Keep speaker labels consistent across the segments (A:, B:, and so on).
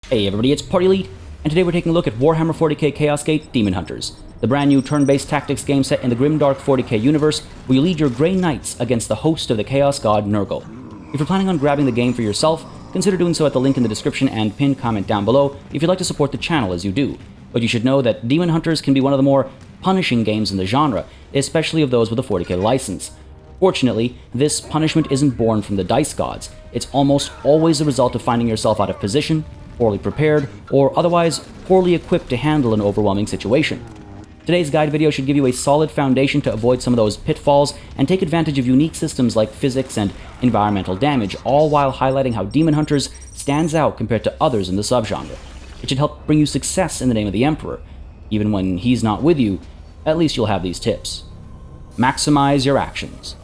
A: Hey everybody, it's Party Elite, and today we're taking a look at Warhammer 40K Chaos Gate Daemonhunters, the brand new turn-based tactics game set in the grimdark 40K universe, where you lead your Grey Knights against the host of the Chaos God Nurgle. If you're planning on grabbing the game for yourself, consider doing so at the link in the description and pinned comment down below if you'd like to support the channel as you do. But you should know that Daemonhunters can be one of the more punishing games in the genre, especially of those with a 40K license. Fortunately, this punishment isn't born from the dice gods. It's almost always the result of finding yourself out of position, poorly prepared, or otherwise poorly equipped to handle an overwhelming situation. Today's guide video should give you a solid foundation to avoid some of those pitfalls and take advantage of unique systems like physics and environmental damage, all while highlighting how Daemonhunters stands out compared to others in the subgenre. It should help bring you success in the name of the Emperor. Even when he's not with you, at least you'll have these tips. Maximize your actions.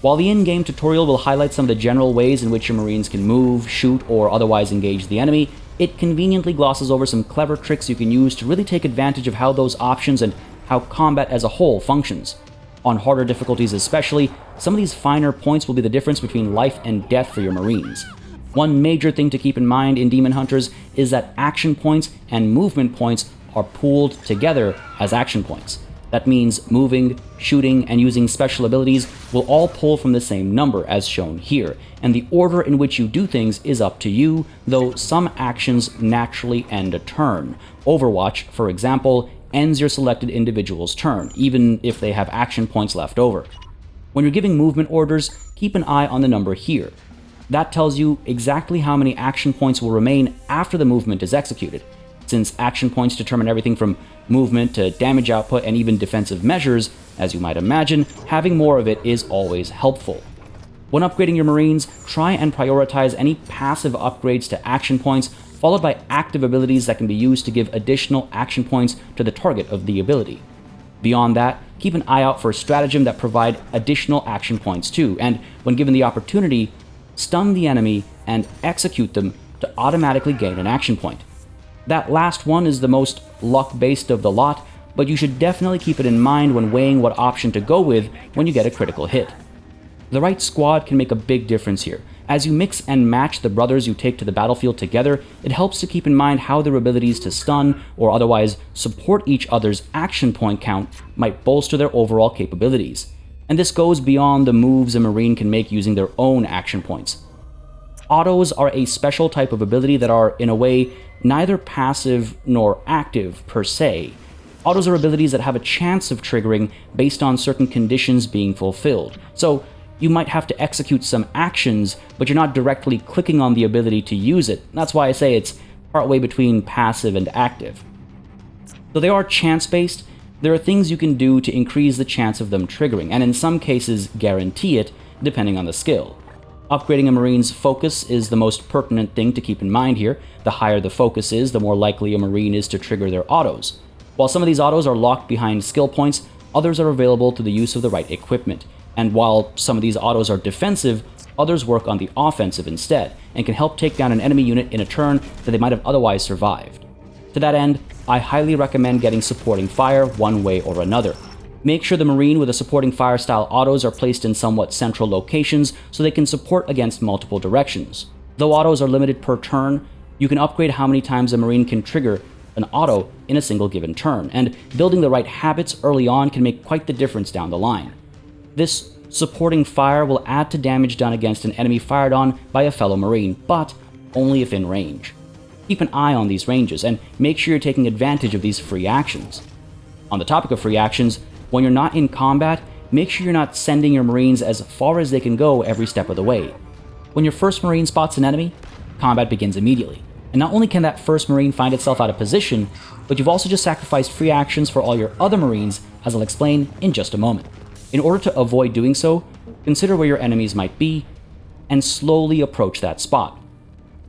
A: While the in-game tutorial will highlight some of the general ways in which your Marines can move, shoot, or otherwise engage the enemy, it conveniently glosses over some clever tricks you can use to really take advantage of how those options and how combat as a whole functions. On harder difficulties especially, some of these finer points will be the difference between life and death for your Marines. One major thing to keep in mind in Daemonhunters is that action points and movement points are pooled together as action points. That means moving, shooting, and using special abilities will all pull from the same number as shown here, and the order in which you do things is up to you, though some actions naturally end a turn. Overwatch, for example, ends your selected individual's turn, even if they have action points left over. When you're giving movement orders, keep an eye on the number here. That tells you exactly how many action points will remain after the movement is executed. Since action points determine everything from movement to damage output and even defensive measures, as you might imagine, having more of it is always helpful. When upgrading your Marines, try and prioritize any passive upgrades to action points, followed by active abilities that can be used to give additional action points to the target of the ability. Beyond that, keep an eye out for stratagem that provide additional action points too, and when given the opportunity, stun the enemy and execute them to automatically gain an action point. That last one is the most luck-based of the lot, but you should definitely keep it in mind when weighing what option to go with when you get a critical hit. The right squad can make a big difference here. As you mix and match the brothers you take to the battlefield together, it helps to keep in mind how their abilities to stun or otherwise support each other's action point count might bolster their overall capabilities. And this goes beyond the moves a Marine can make using their own action points. Autos are a special type of ability that are, in a way, neither passive nor active per se. Autos are abilities that have a chance of triggering based on certain conditions being fulfilled. So you might have to execute some actions, but you're not directly clicking on the ability to use it. That's why I say it's partway between passive and active. Though they are chance-based, there are things you can do to increase the chance of them triggering, and in some cases guarantee it, depending on the skill. Upgrading a Marine's focus is the most pertinent thing to keep in mind here. The higher the focus is, the more likely a Marine is to trigger their autos. While some of these autos are locked behind skill points, others are available through the use of the right equipment. And while some of these autos are defensive, others work on the offensive instead, and can help take down an enemy unit in a turn that they might have otherwise survived. To that end, I highly recommend getting supporting fire one way or another. Make sure the Marine with the supporting fire style autos are placed in somewhat central locations so they can support against multiple directions. Though autos are limited per turn, you can upgrade how many times a Marine can trigger an auto in a single given turn, and building the right habits early on can make quite the difference down the line. This supporting fire will add to damage done against an enemy fired on by a fellow Marine, but only if in range. Keep an eye on these ranges and make sure you're taking advantage of these free actions. On the topic of free actions, when you're not in combat, make sure you're not sending your Marines as far as they can go every step of the way. When your first Marine spots an enemy, combat begins immediately. And not only can that first Marine find itself out of position, but you've also just sacrificed free actions for all your other Marines, as I'll explain in just a moment. In order to avoid doing so, consider where your enemies might be, and slowly approach that spot.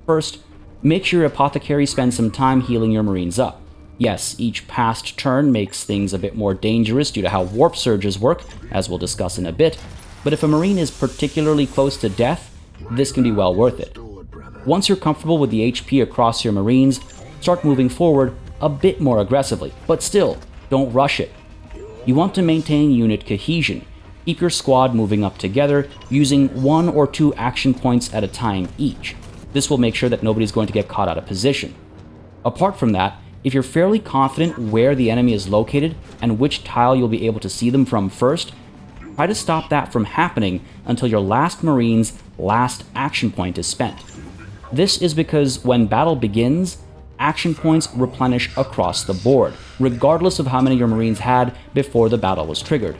A: First, make sure your apothecary spends some time healing your Marines up. Yes, each past turn makes things a bit more dangerous due to how warp surges work, as we'll discuss in a bit, but if a Marine is particularly close to death, this can be well worth it. Once you're comfortable with the HP across your Marines, start moving forward a bit more aggressively, but still, don't rush it. You want to maintain unit cohesion. Keep your squad moving up together, using 1 or 2 action points at a time each. This will make sure that nobody's going to get caught out of position. Apart from that, if you're fairly confident where the enemy is located and which tile you'll be able to see them from first, try to stop that from happening until your last Marine's last action point is spent. This is because when battle begins, action points replenish across the board, regardless of how many your Marines had before the battle was triggered.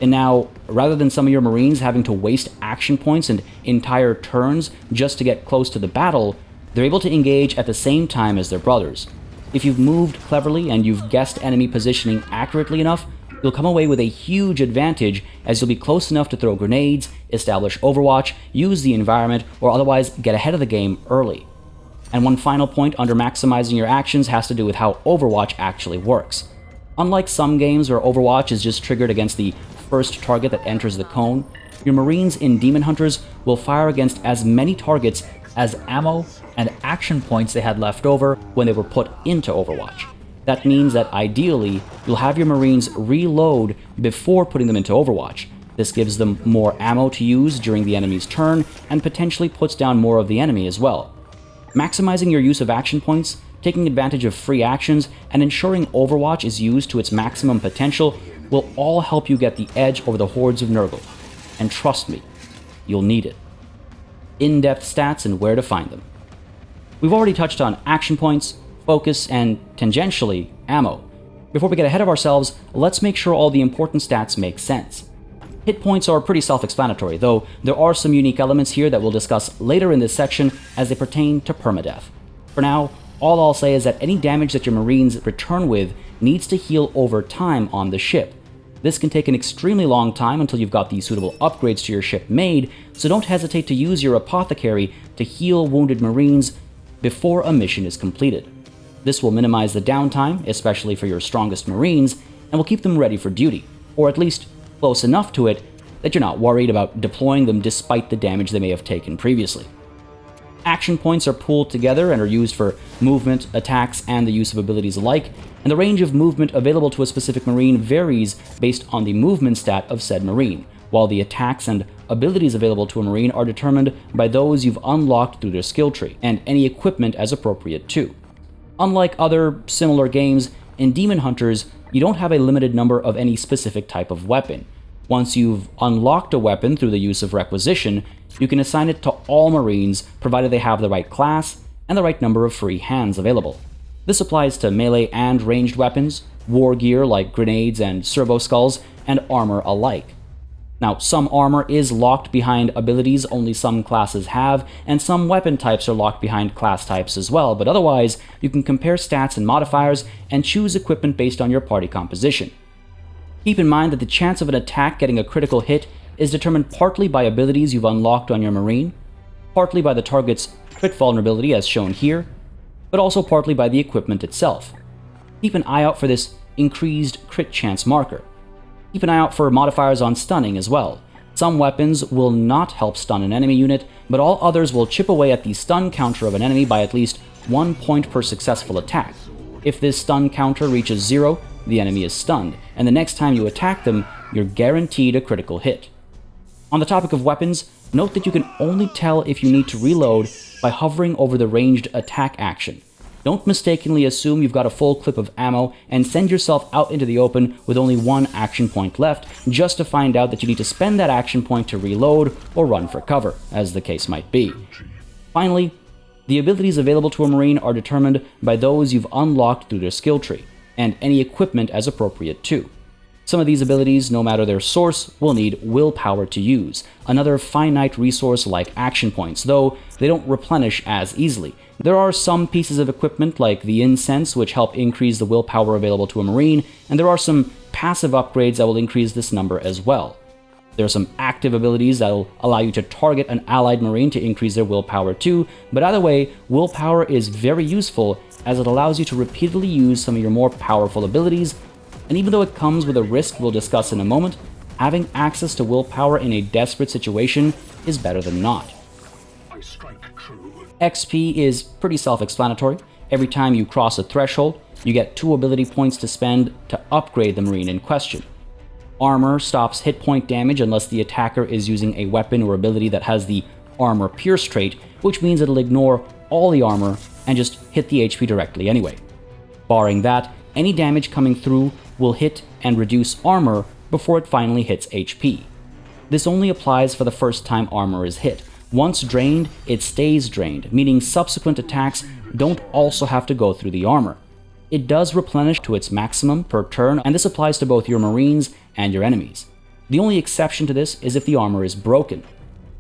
A: And now, rather than some of your Marines having to waste action points and entire turns just to get close to the battle, they're able to engage at the same time as their brothers. If you've moved cleverly and you've guessed enemy positioning accurately enough, you'll come away with a huge advantage as you'll be close enough to throw grenades, establish overwatch, use the environment, or otherwise get ahead of the game early. And one final point under maximizing your actions has to do with how Overwatch actually works. Unlike some games where Overwatch is just triggered against the first target that enters the cone, your Marines in Daemonhunters will fire against as many targets as ammo and action points they had left over when they were put into Overwatch. That means that ideally, you'll have your Marines reload before putting them into Overwatch. This gives them more ammo to use during the enemy's turn and potentially puts down more of the enemy as well. Maximizing your use of action points, taking advantage of free actions, and ensuring Overwatch is used to its maximum potential will all help you get the edge over the hordes of Nurgle. And trust me, you'll need it. In-depth stats and where to find them. We've already touched on action points, focus, and tangentially, ammo. Before we get ahead of ourselves, let's make sure all the important stats make sense. Hit points are pretty self-explanatory, though there are some unique elements here that we'll discuss later in this section as they pertain to permadeath. For now, all I'll say is that any damage that your Marines return with needs to heal over time on the ship. This can take an extremely long time until you've got the suitable upgrades to your ship made, so don't hesitate to use your apothecary to heal wounded Marines before a mission is completed. This will minimize the downtime, especially for your strongest Marines, and will keep them ready for duty, or at least close enough to it that you're not worried about deploying them despite the damage they may have taken previously. Action points are pooled together and are used for movement, attacks, and the use of abilities alike, and the range of movement available to a specific Marine varies based on the movement stat of said Marine, while the attacks and abilities available to a Marine are determined by those you've unlocked through their skill tree, and any equipment as appropriate too. Unlike other similar games, in Daemonhunters, you don't have a limited number of any specific type of weapon. Once you've unlocked a weapon through the use of requisition, you can assign it to all Marines provided they have the right class and the right number of free hands available. This applies to melee and ranged weapons, war gear like grenades and servo skulls, and armor alike. Now, some armor is locked behind abilities only some classes have, and some weapon types are locked behind class types as well, but otherwise, you can compare stats and modifiers and choose equipment based on your party composition. Keep in mind that the chance of an attack getting a critical hit is determined partly by abilities you've unlocked on your Marine, partly by the target's crit vulnerability as shown here, but also partly by the equipment itself. Keep an eye out for this increased crit chance marker. Keep an eye out for modifiers on stunning as well. Some weapons will not help stun an enemy unit, but all others will chip away at the stun counter of an enemy by at least 1 point per successful attack. If this stun counter reaches 0, the enemy is stunned, and the next time you attack them, you're guaranteed a critical hit. On the topic of weapons, note that you can only tell if you need to reload by hovering over the ranged attack action. Don't mistakenly assume you've got a full clip of ammo and send yourself out into the open with only 1 action point left, just to find out that you need to spend that action point to reload or run for cover, as the case might be. Finally, the abilities available to a Marine are determined by those you've unlocked through their skill tree, and any equipment as appropriate too. Some of these abilities, no matter their source, will need willpower to use, another finite resource like action points, though they don't replenish as easily. There are some pieces of equipment like the incense which help increase the willpower available to a Marine, and there are some passive upgrades that will increase this number as well. There are some active abilities that will allow you to target an allied Marine to increase their willpower too, but either way, willpower is very useful as it allows you to repeatedly use some of your more powerful abilities, and even though it comes with a risk we'll discuss in a moment, having access to willpower in a desperate situation is better than not. XP is pretty self-explanatory. Every time you cross a threshold, you get 2 ability points to spend to upgrade the Marine in question. Armor stops hit point damage unless the attacker is using a weapon or ability that has the Armor Pierce trait, which means it'll ignore all the armor and just hit the HP directly anyway. Barring that, any damage coming through will hit and reduce armor before it finally hits HP. This only applies for the first time armor is hit. Once drained, it stays drained, meaning subsequent attacks don't also have to go through the armor. It does replenish to its maximum per turn, and this applies to both your Marines and your enemies. The only exception to this is if the armor is broken.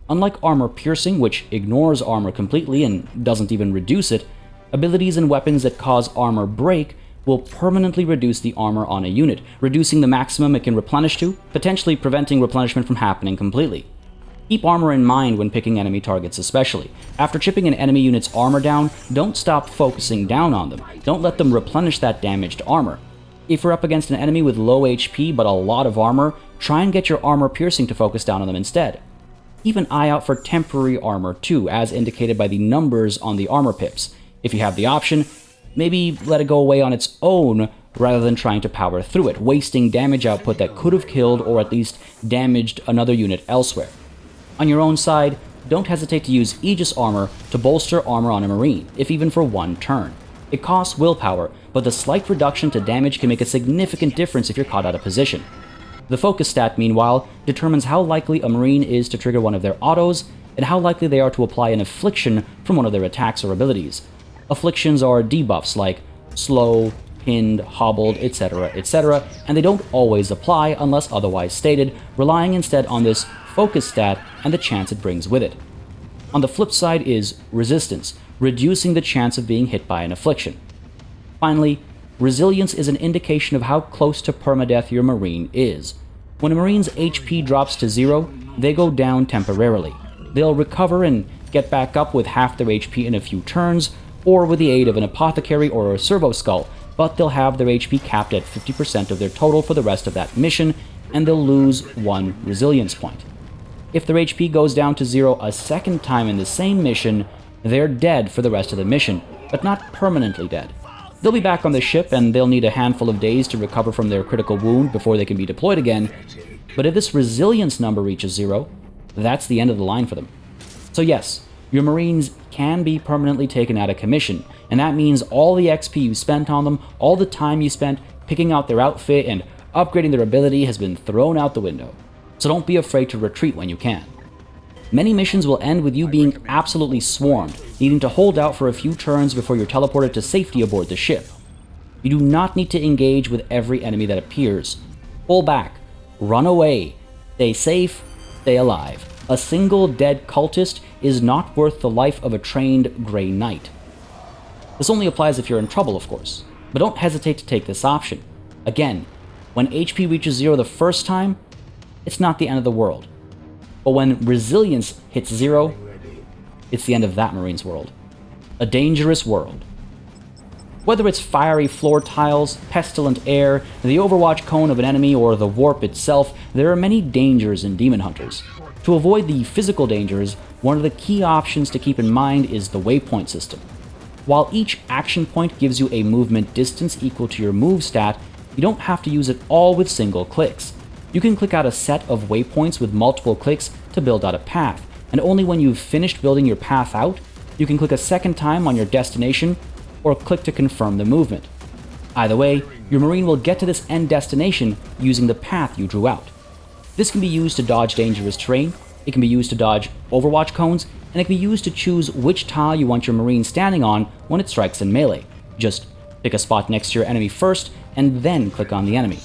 A: Unlike Armor Piercing, which ignores armor completely and doesn't even reduce it, abilities and weapons that cause armor break will permanently reduce the armor on a unit, reducing the maximum it can replenish to, potentially preventing replenishment from happening completely. Keep armor in mind when picking enemy targets especially. After chipping an enemy unit's armor down, don't stop focusing down on them. Don't let them replenish that damaged armor. If you're up against an enemy with low HP but a lot of armor, try and get your Armor Piercing to focus down on them instead. Keep an eye out for temporary armor too, as indicated by the numbers on the armor pips. If you have the option, maybe let it go away on its own rather than trying to power through it, wasting damage output that could have killed or at least damaged another unit elsewhere. On your own side, don't hesitate to use Aegis armor to bolster armor on a Marine, if even for one turn. It costs willpower, but the slight reduction to damage can make a significant difference if you're caught out of position. The focus stat, meanwhile, determines how likely a Marine is to trigger one of their autos, and how likely they are to apply an affliction from one of their attacks or abilities. Afflictions are debuffs like slow, pinned, hobbled, etc., and they don't always apply unless otherwise stated, relying instead on this focus stat and the chance it brings with it. On the flip side is resistance, reducing the chance of being hit by an affliction. Finally, resilience is an indication of how close to permadeath your Marine is. When a Marine's HP drops to 0, they go down temporarily. They'll recover and get back up with half their HP in a few turns, or with the aid of an apothecary or a servo skull, but they'll have their HP capped at 50% of their total for the rest of that mission, and they'll lose 1 resilience point. If their HP goes down to 0 a second time in the same mission, they're dead for the rest of the mission, but not permanently dead. They'll be back on the ship and they'll need a handful of days to recover from their critical wound before they can be deployed again, but if this resilience number reaches 0, that's the end of the line for them. So yes, your Marines can be permanently taken out of commission, and that means all the XP you spent on them, all the time you spent picking out their outfit and upgrading their ability has been thrown out the window. So don't be afraid to retreat when you can. Many missions will end with you being absolutely swarmed, needing to hold out for a few turns before you're teleported to safety aboard the ship. You do not need to engage with every enemy that appears. Pull back, run away, stay safe, stay alive. A single dead cultist is not worth the life of a trained Grey Knight. This only applies if you're in trouble, of course, but don't hesitate to take this option. Again, when HP reaches 0 the first time, it's not the end of the world. But when resilience hits 0, it's the end of that Marine's world. A dangerous world. Whether it's fiery floor tiles, pestilent air, the overwatch cone of an enemy, or the warp itself, there are many dangers in Daemonhunters. To avoid the physical dangers, one of the key options to keep in mind is the waypoint system. While each action point gives you a movement distance equal to your move stat, you don't have to use it all with single clicks. You can click out a set of waypoints with multiple clicks to build out a path, and only when you've finished building your path out, you can click a second time on your destination or click to confirm the movement. Either way, your Marine will get to this end destination using the path you drew out. This can be used to dodge dangerous terrain, it can be used to dodge overwatch cones, and it can be used to choose which tile you want your Marine standing on when it strikes in melee. Just pick a spot next to your enemy first, and then click on the enemy.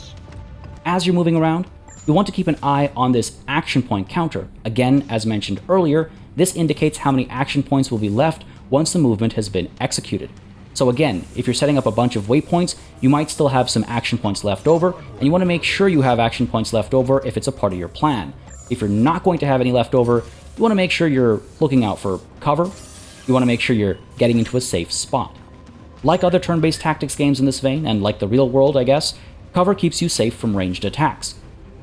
A: As you're moving around, you want to keep an eye on this action point counter. Again, as mentioned earlier, this indicates how many action points will be left once the movement has been executed. So again, if you're setting up a bunch of waypoints, you might still have some action points left over, and you want to make sure you have action points left over if it's a part of your plan. If you're not going to have any left over, you want to make sure you're looking out for cover. You want to make sure you're getting into a safe spot. Like other turn-based tactics games in this vein, and like the real world, I guess, cover keeps you safe from ranged attacks.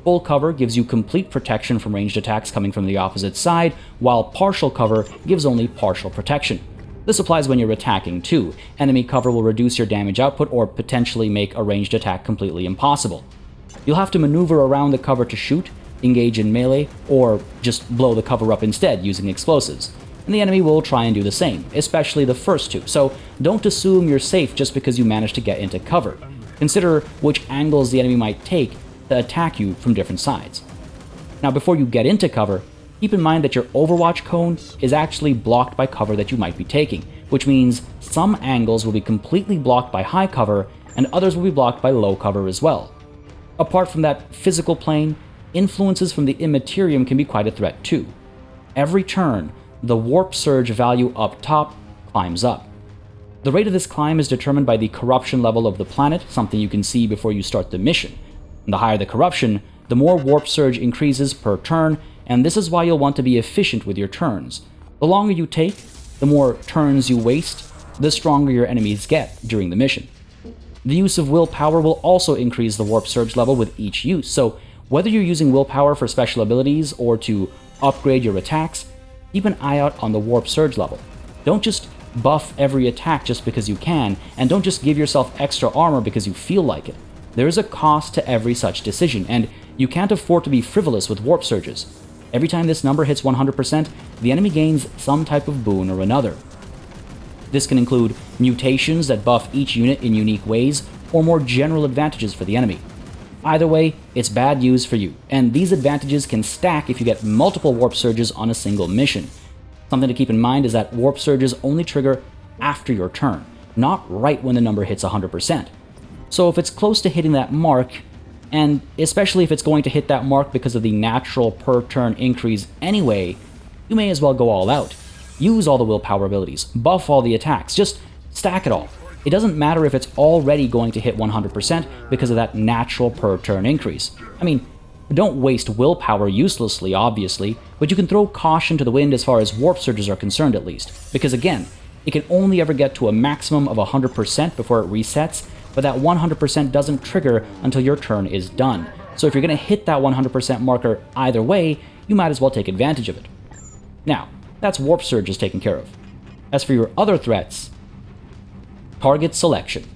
A: Full cover gives you complete protection from ranged attacks coming from the opposite side, while partial cover gives only partial protection. This applies when you're attacking too. Enemy cover will reduce your damage output or potentially make a ranged attack completely impossible. You'll have to maneuver around the cover to shoot, engage in melee, or just blow the cover up instead using explosives. And the enemy will try and do the same, especially the first two, so don't assume you're safe just because you managed to get into cover. Consider which angles the enemy might take to attack you from different sides. Now before you get into cover, keep in mind that your Overwatch cone is actually blocked by cover that you might be taking, which means some angles will be completely blocked by high cover and others will be blocked by low cover as well. Apart from that physical plane, influences from the Immaterium can be quite a threat too. Every turn, the warp surge value up top climbs up. The rate of this climb is determined by the corruption level of the planet, something you can see before you start the mission. And the higher the corruption, the more warp surge increases per turn, and this is why you'll want to be efficient with your turns. The longer you take, the more turns you waste, the stronger your enemies get during the mission. The use of willpower will also increase the warp surge level with each use, so whether you're using willpower for special abilities or to upgrade your attacks, keep an eye out on the warp surge level. Don't just buff every attack just because you can, and don't just give yourself extra armor because you feel like it. There is a cost to every such decision, and you can't afford to be frivolous with warp surges. Every time this number hits 100%, the enemy gains some type of boon or another. This can include mutations that buff each unit in unique ways, or more general advantages for the enemy. Either way, it's bad news for you, and these advantages can stack if you get multiple warp surges on a single mission. Something to keep in mind is that warp surges only trigger after your turn, not right when the number hits 100%. So if it's close to hitting that mark, and especially if it's going to hit that mark because of the natural per turn increase anyway, you may as well go all out. Use all the willpower abilities, buff all the attacks, just stack it all. It doesn't matter if it's already going to hit 100% because of that natural per turn increase. I mean, don't waste willpower uselessly, obviously, but you can throw caution to the wind as far as warp surges are concerned at least. Because again, it can only ever get to a maximum of 100% before it resets, but that 100% doesn't trigger until your turn is done. So if you're going to hit that 100% marker either way, you might as well take advantage of it. Now, that's warp surges taken care of. As for your other threats, target selection.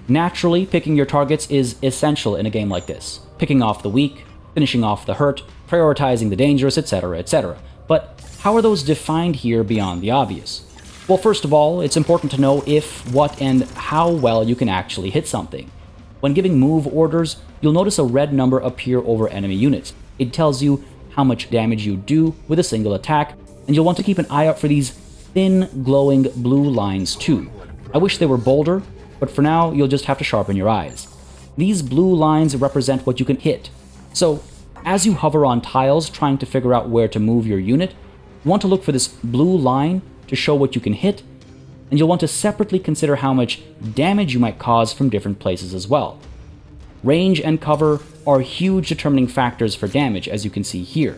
A: Naturally, picking your targets is essential in a game like this. Picking off the weak, finishing off the hurt, prioritizing the dangerous, etc., etc. But how are those defined here beyond the obvious? Well, first of all, it's important to know if, what, and how well you can actually hit something. When giving move orders, you'll notice a red number appear over enemy units. It tells you how much damage you do with a single attack, and you'll want to keep an eye out for these thin, glowing blue lines too. I wish they were bolder, but for now, you'll just have to sharpen your eyes. These blue lines represent what you can hit. So, as you hover on tiles trying to figure out where to move your unit, you want to look for this blue line to show what you can hit, and you'll want to separately consider how much damage you might cause from different places as well. Range and cover are huge determining factors for damage, as you can see here.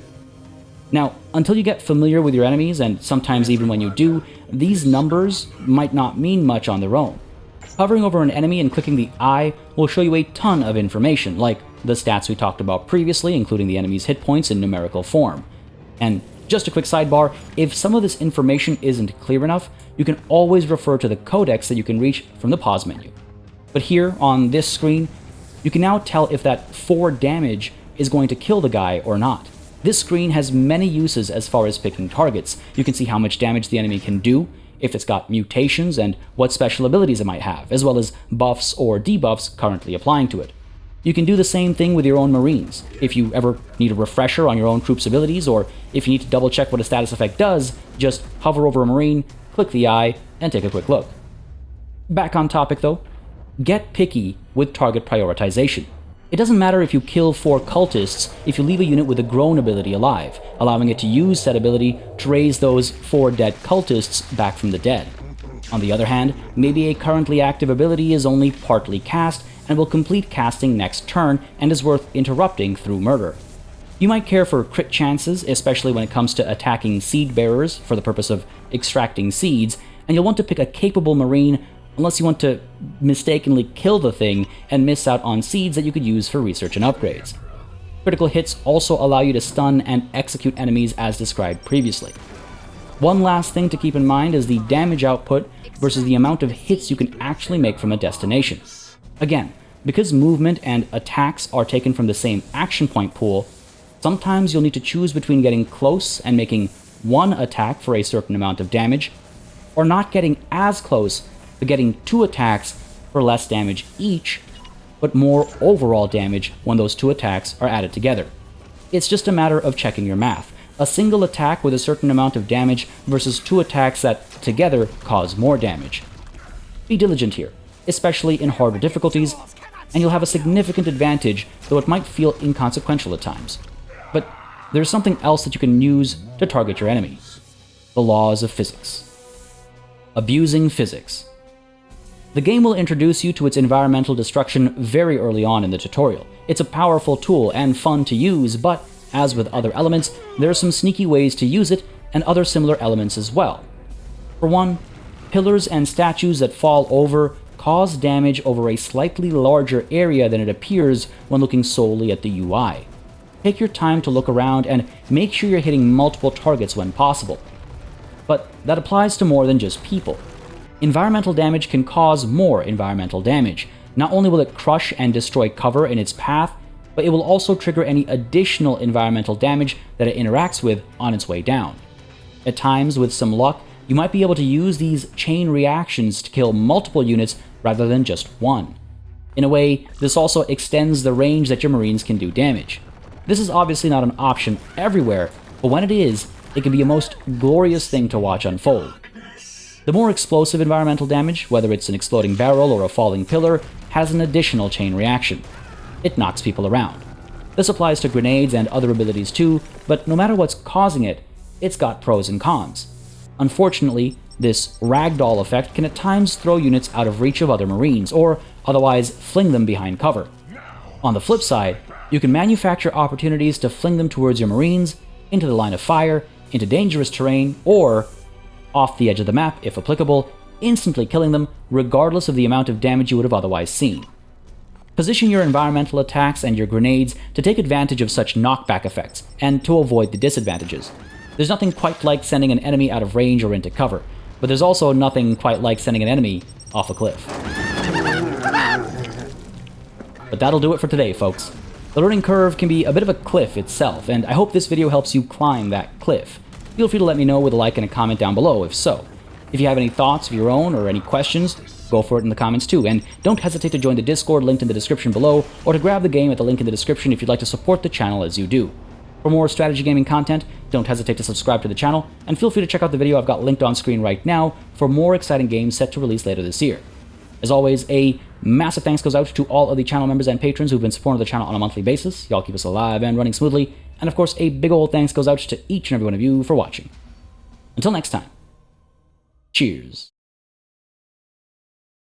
A: Now, until you get familiar with your enemies, and sometimes even when you do, these numbers might not mean much on their own. Hovering over an enemy and clicking the eye will show you a ton of information, like the stats we talked about previously, including the enemy's hit points in numerical form. And just a quick sidebar, if some of this information isn't clear enough, you can always refer to the codex that you can reach from the pause menu. But here, on this screen, you can now tell if that 4 damage is going to kill the guy or not. This screen has many uses as far as picking targets. You can see how much damage the enemy can do, if it's got mutations, and what special abilities it might have, as well as buffs or debuffs currently applying to it. You can do the same thing with your own Marines. If you ever need a refresher on your own troops' abilities, or if you need to double check what a status effect does, just hover over a Marine, click the eye, and take a quick look. Back on topic though, get picky with target prioritization. It doesn't matter if you kill 4 cultists if you leave a unit with a grown ability alive, allowing it to use said ability to raise those 4 dead cultists back from the dead. On the other hand, maybe a currently active ability is only partly cast and will complete casting next turn and is worth interrupting through murder. You might care for crit chances, especially when it comes to attacking seed bearers for the purpose of extracting seeds, and you'll want to pick a capable Marine unless you want to mistakenly kill the thing and miss out on seeds that you could use for research and upgrades. Critical hits also allow you to stun and execute enemies as described previously. One last thing to keep in mind is the damage output versus the amount of hits you can actually make from a destination. Again, Because movement and attacks are taken from the same action point pool, sometimes you'll need to choose between getting close and making one attack for a certain amount of damage, or not getting as close, but getting two attacks for less damage each, but more overall damage when those two attacks are added together. It's just a matter of checking your math. A single attack with a certain amount of damage versus two attacks that together cause more damage. Be diligent here, especially in harder difficulties, and you'll have a significant advantage, though it might feel inconsequential at times. But there's something else that you can use to target your enemy. The laws of physics. Abusing physics. The game will introduce you to its environmental destruction very early on in the tutorial. It's a powerful tool and fun to use, but as with other elements, there are some sneaky ways to use it and other similar elements as well. For one, pillars and statues that fall over cause damage over a slightly larger area than it appears when looking solely at the UI. Take your time to look around and make sure you're hitting multiple targets when possible. But that applies to more than just people. Environmental damage can cause more environmental damage. Not only will it crush and destroy cover in its path, but it will also trigger any additional environmental damage that it interacts with on its way down. At times, with some luck, you might be able to use these chain reactions to kill multiple units rather than just one. In a way, this also extends the range that your Marines can do damage. This is obviously not an option everywhere, but when it is, it can be a most glorious thing to watch unfold. The more explosive environmental damage, whether it's an exploding barrel or a falling pillar, has an additional chain reaction. It knocks people around. This applies to grenades and other abilities too, but no matter what's causing it, it's got pros and cons. Unfortunately, this ragdoll effect can at times throw units out of reach of other Marines, or otherwise fling them behind cover. On the flip side, you can manufacture opportunities to fling them towards your Marines, into the line of fire, into dangerous terrain, or off the edge of the map if applicable, instantly killing them regardless of the amount of damage you would have otherwise seen. Position your environmental attacks and your grenades to take advantage of such knockback effects, and to avoid the disadvantages. There's nothing quite like sending an enemy out of range or into cover, but there's also nothing quite like sending an enemy off a cliff. But that'll do it for today, folks. The learning curve can be a bit of a cliff itself, and I hope this video helps you climb that cliff. Feel free to let me know with a like and a comment down below if so. If you have any thoughts of your own or any questions, go for it in the comments too, and don't hesitate to join the Discord linked in the description below, or to grab the game at the link in the description if you'd like to support the channel as you do. For more strategy gaming content, don't hesitate to subscribe to the channel, and feel free to check out the video I've got linked on screen right now for more exciting games set to release later this year. As always, a massive thanks goes out to all of the channel members and patrons who've been supporting the channel on a monthly basis. Y'all keep us alive and running smoothly, and of course a big old thanks goes out to each and every one of you for watching. Until next time, cheers.